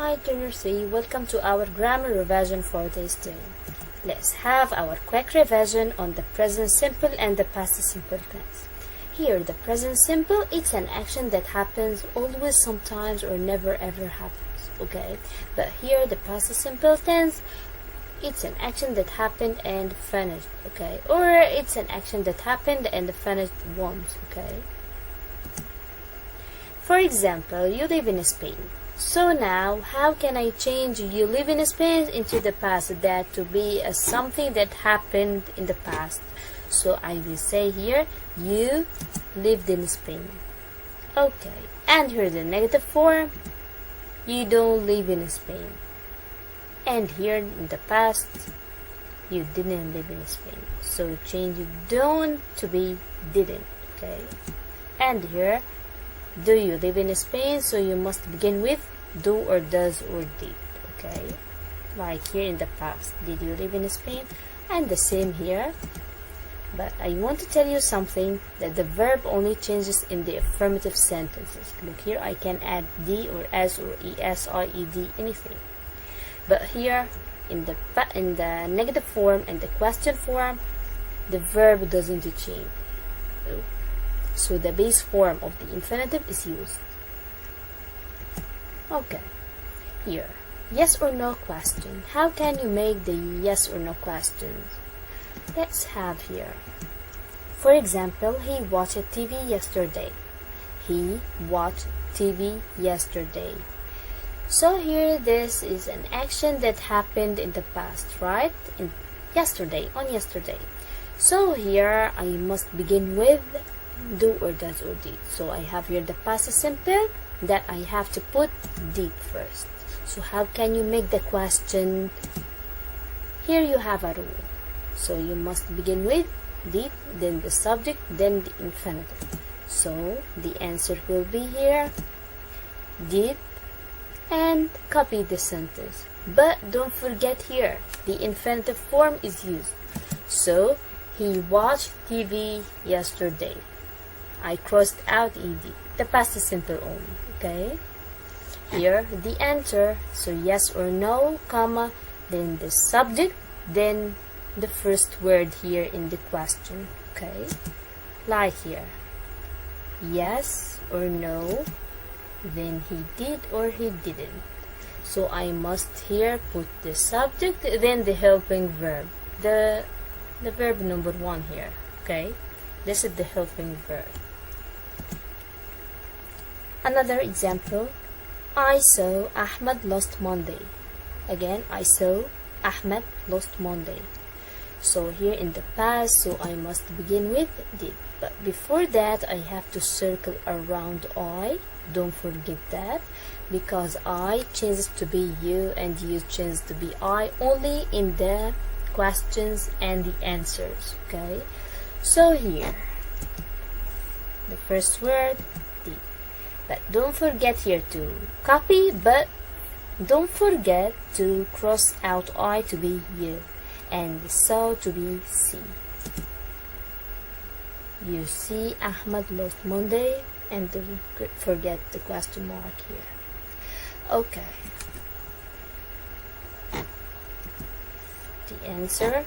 Hi Jr3, welcome to our grammar revision for this day. Let's have our quick revision on the present simple and the past simple tense. Here, the present simple, it's an action that happens always, sometimes, or never ever happens, okay? But here, the past simple tense, it's an action that happened and finished, okay? Or it's an action that happened and finished once, okay? For example, you live in Spain. So now, how can I change you live in Spain into the past, that to be something that happened in the past? So I will say here, you lived in Spain. Okay, and here the negative form, you don't live in Spain. And here in the past, you didn't live in Spain. So change don't to be didn't, okay? And here, do you live in Spain? So you must begin with do or does or did, okay? Like here in the past, did you live in Spain? And the same here. But I want to tell you something, that the verb only changes in the affirmative sentences. Look here, I can add d or s or es, ied, anything. But here in the negative form and the question form, the verb doesn't change. So the base form of the infinitive is used. Okay, here, yes or no question. How can you make the yes or no questions? Let's have here. For example, he watched TV yesterday. He watched TV yesterday. So here, this is an action that happened in the past, right? On yesterday. So here, I must begin with do or does or did. So I have here the past simple that I have to put did first. So how can you make the question? Here you have a rule. So you must begin with did, then the subject, then the infinitive. So the answer will be here, did, and copy the sentence. But don't forget here, the infinitive form is used. So he watched TV yesterday. I crossed out ed. The past is simple only, okay? Here, the answer, so yes or no, comma, then the subject, then the first word here in the question, okay? Like here, yes or no, then he did or he didn't. So I must here put the subject, then the helping verb, the verb number 1 here, okay? This is the helping verb. Another example, I saw Ahmed last Monday. Again, I saw Ahmed last Monday. So here in the past, so I must begin with did. But before that, I have to circle around I. Don't forget that, because I changes to be you and you changes to be I only in the questions and the answers, okay? So here, the first word, did. But don't forget here to copy, but don't forget to cross out I to be you and so to be see. You see Ahmed last Monday, and don't forget the question mark here. Okay. The answer,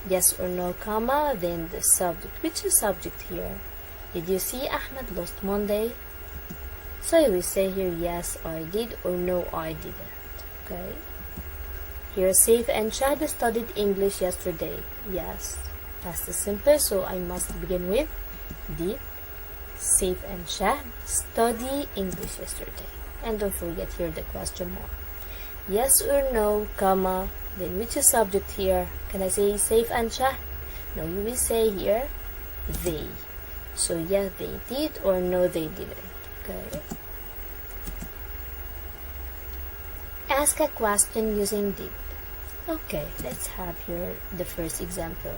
yes or no, comma, then the subject. Which is subject here? Did you see Ahmed last Monday? So you will say here, yes, I did, or no, I didn't. Okay. Here, Saif and Shahd studied English yesterday. Yes, past is simple, so I must begin with did. Saif and Shahd study English yesterday. And don't forget here the question mark. Yes or no, comma, then which is subject here? Can I say Saif and Shahd? No, you will say here they. So yes, they did, or no, they didn't. Okay. Ask a question using did. Okay, let's have here the first example.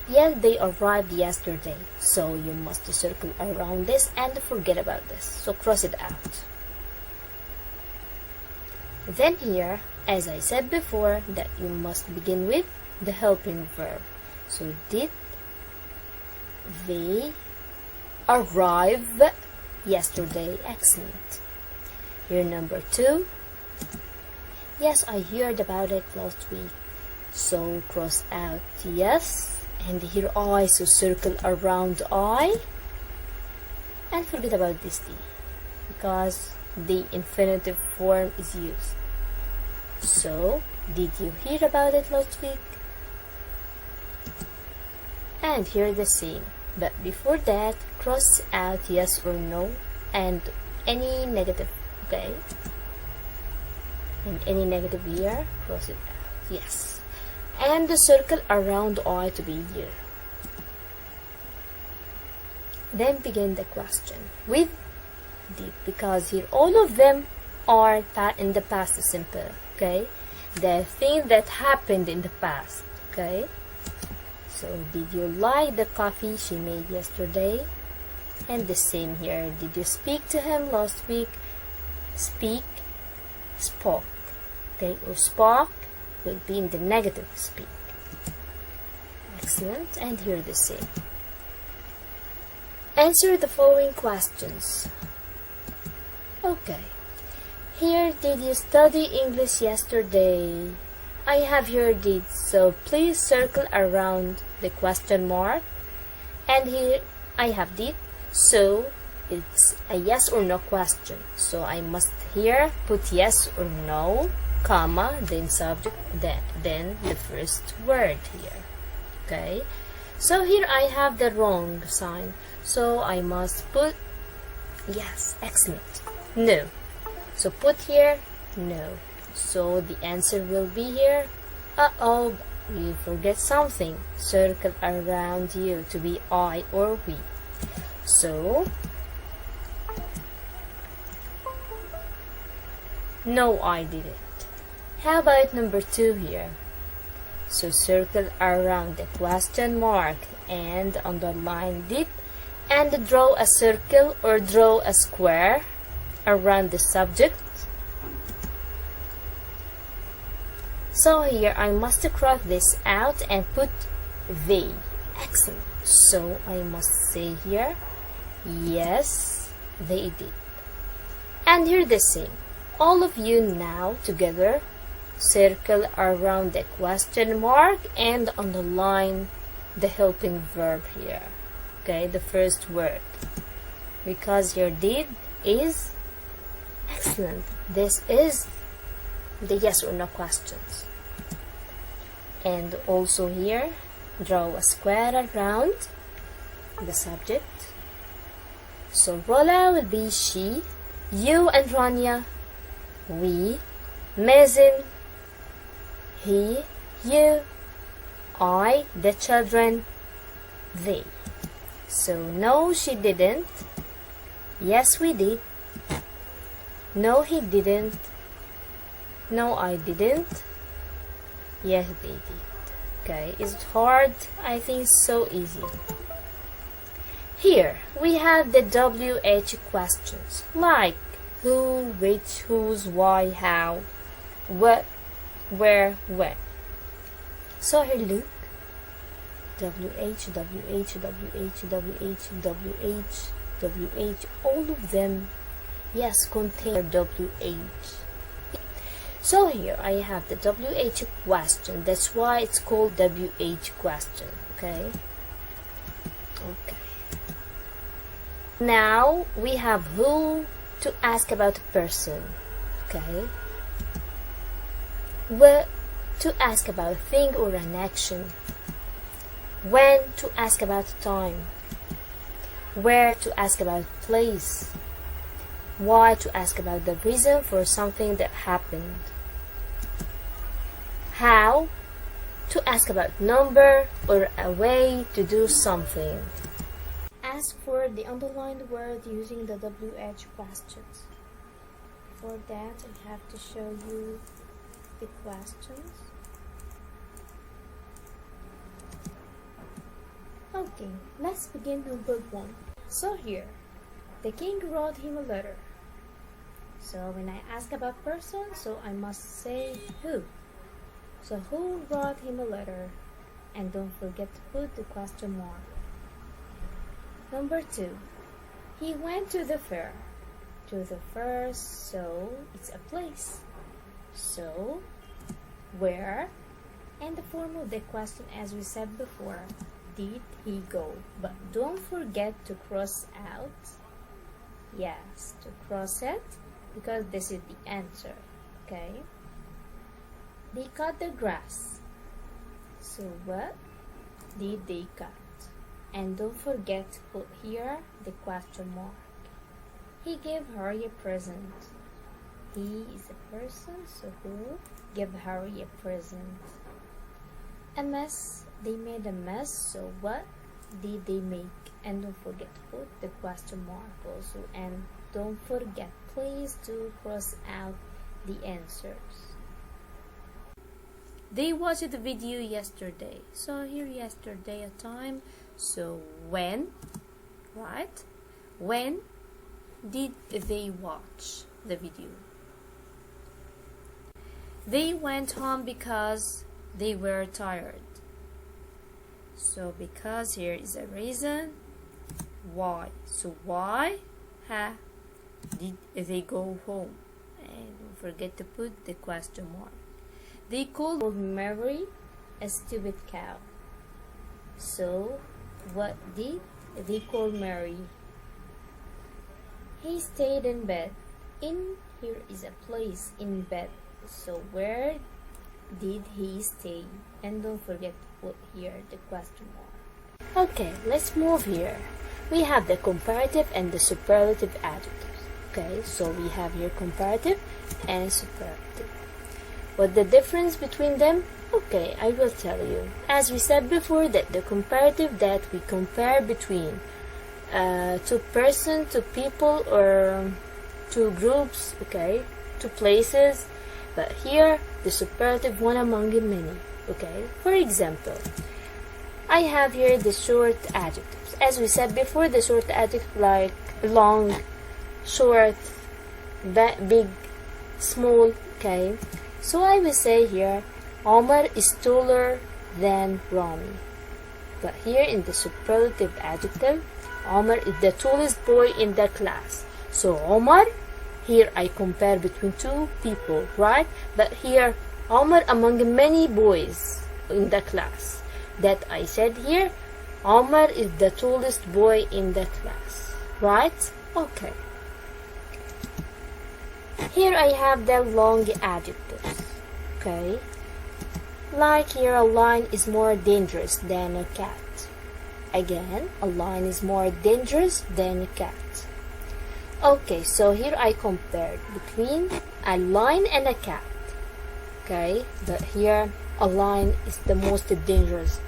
Yes, they arrived yesterday. So you must circle around this and forget about this. So cross it out. Then here, as I said before, that you must begin with the helping verb. So did they arrive yesterday? Excellent. Here number 2, Yes, I heard about it last week. So cross out yes, and here I, so circle around I, and forget about this D, because the infinitive form is used. So, did you hear about it last week? And here the same, but before that, cross out yes or no, and any negative, okay? And any negative here, cross it out, yes. And the circle around I to be here. Then begin the question with did, because here all of them are in the past simple, okay? The thing that happened in the past, okay? So, did you like the coffee she made yesterday? And the same here. Did you speak to him last week? Speak, spoke, okay? Or spoke will be in the negative, speak. Excellent. And here the same. Answer the following questions. Okay. Here, did you study English yesterday? I have here did, so please circle around the question mark. And here I have did, so it's a yes or no question. So I must here put yes or no, comma, then subject, then the first word here. Okay? So here I have the wrong sign. So I must put yes, excellent. No. So put here no. So the answer will be here. Uh-oh, you forget something. Circle around you to be I or we. So, no, I didn't. How about number 2 here? So circle around the question mark and underline did, and draw a circle or draw a square around the subject. So here I must cross this out and put they. Excellent. So I must say here, yes, they did. And here the same. All of you now together circle around the question mark and underline the helping verb here. Okay, the first word. Because your did is excellent. This is the yes or no questions. And also here, draw a square around the subject. So Rola will be she, you and Rania, we, Mazen, he, you, I, the children, they. So no, she didn't. Yes, we did. No, he didn't. No, I didn't. Yes, they did. Okay, is it hard? I think so easy. Here we have the WH questions like who, which, whose, why, how, what, where, when. So here look. WH, WH, WH, WH, WH, WH, all of them, yes, contain WH. So here I have the WH question. That's why it's called WH question. Okay. Okay. Now we have who to ask about a person. Okay. What to ask about a thing or an action. When to ask about time. Where to ask about place. Why to ask about the reason for something that happened. How to ask about number or a way to do something. Ask for the underlined word using the WH questions. For that, I have to show you the questions. Okay, let's begin number 1. So here, the king wrote him a letter. So when I ask about person, so I must say who. So who wrote him a letter? And don't forget to put the question mark. Number 2. He went to the fair. To the fair, so it's a place. So, where? And the form of the question, as we said before, did he go? But don't forget to cross out. Yes, to cross it, because this is the answer. Okay? They cut the grass. So what did they cut? And don't forget to put here the question mark. He gave her a present. He is a person, so who gave her a present? A mess. They made a mess, so what did they make? And don't forget to put the question mark also. And don't forget, please, to cross out the answers. They watched the video yesterday. So here yesterday a time. So when, right? When did they watch the video? They went home because they were tired. So because here is a reason. Why? So why did they go home? And don't forget to put the question mark. They called Mary a stupid cow. So what did they call Mary? He stayed in bed. In here is a place, in bed. So where did he stay? And don't forget to put here the question mark. Okay, let's move here. We have the comparative and the superlative adjectives. Okay, so we have here comparative and superlative. What's the difference between them? Okay, I will tell you. As we said before, that the comparative, that we compare between two persons, two people, or two groups, okay, two places. But here, the superlative, one among many, okay. For example, I have here the short adjectives. As we said before, the short adjective like long, short, big, small, okay. So I will say here, Omar is taller than Rami. But here in the superlative adjective, Omar is the tallest boy in the class. So Omar, here I compare between two people, right? But here, Omar among many boys in the class. That I said here, Omar is the tallest boy in the class, right? Okay. Here I have the long adjectives, okay? Like here, a lion is more dangerous than a cat. Again, a lion is more dangerous than a cat. Okay, so here I compared between a lion and a cat. Okay, but here a lion is the most dangerous.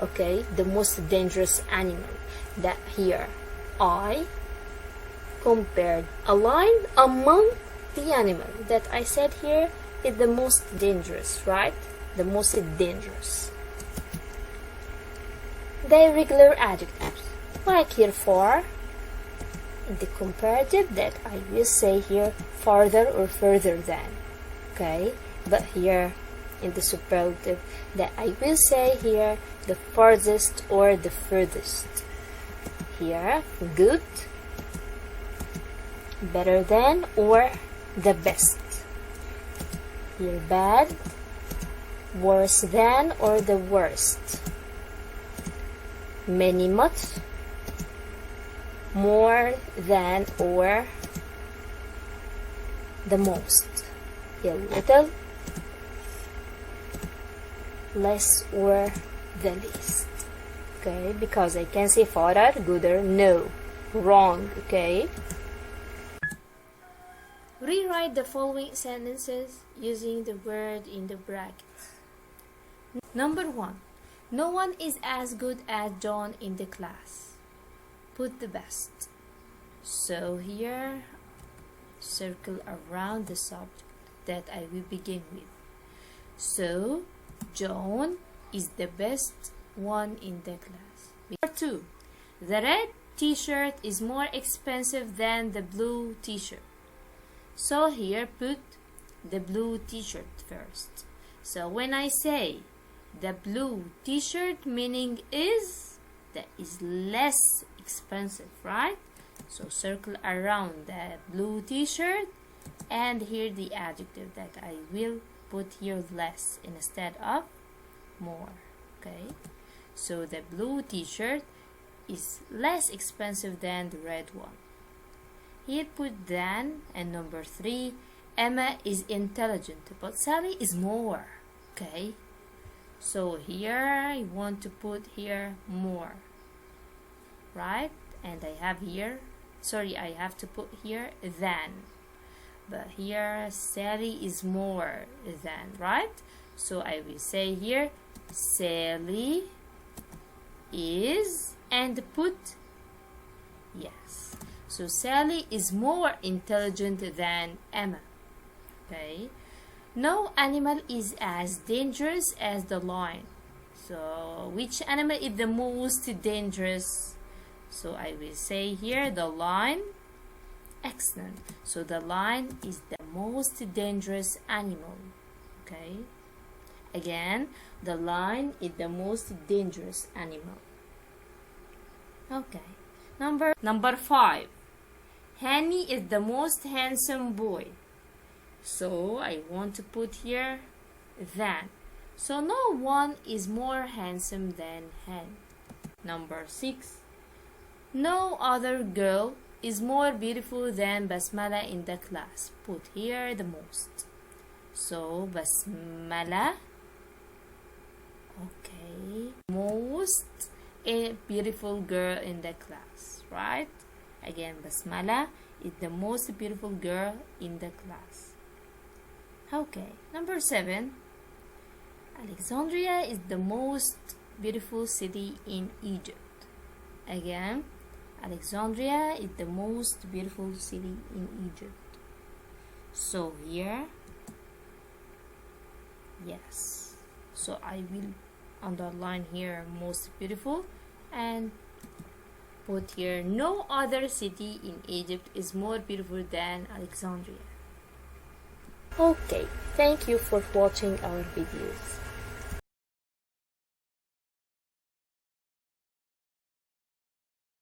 Okay, the most dangerous animal. That here I compared a lion among the animal that I said here is the most dangerous, right? The most dangerous. The irregular adjectives, like here for. In the comparative, that I will say here farther or further than, okay. But here in the superlative, that I will say here the farthest or the furthest. Here good, better than, or the best. Here bad, worse than, or the worst. Many, much, more than, or the most. Here little, less, or the least. Okay, because I can say farther, gooder, no, wrong. Okay. Rewrite the following sentences using the word in the brackets. Number 1. No one is as good as John in the class. Put the best. So here, circle around the subject that I will begin with. So, John is the best one in the class. Number 2. The red t-shirt is more expensive than the blue t-shirt. So here, put the blue t-shirt first. So when I say the blue t-shirt, meaning is that is less expensive, right? So circle around the blue t-shirt and here the adjective that I will put here less instead of more. Okay, so the blue t-shirt is less expensive than the red one. Here put than, and number 3, Emma is intelligent, but Sally is more. Okay, so here I want to put here more, right? And I have here, sorry, I have to put here than, but here Sally is more than, right? So I will say here Sally is, and put yes. So Sally is more intelligent than Emma. Okay, no animal is as dangerous as the lion. So which animal is the most dangerous? So I will say here the lion. Excellent. So the lion is the most dangerous animal. Okay, again, the lion is the most dangerous animal. Okay, number 5, Henny is the most handsome boy. So I want to put here than. So no one is more handsome than Henny. Number 6, no other girl is more beautiful than Basmala in the class. Put here the most. So Basmala, okay, most a beautiful girl in the class, right? Again, Basmala is the most beautiful girl in the class. Okay, number 7, Alexandria is the most beautiful city in Egypt. Again, Alexandria is the most beautiful city in Egypt. So here, yes. So I will underline here most beautiful and put here no other city in Egypt is more beautiful than Alexandria. Okay, thank you for watching our videos.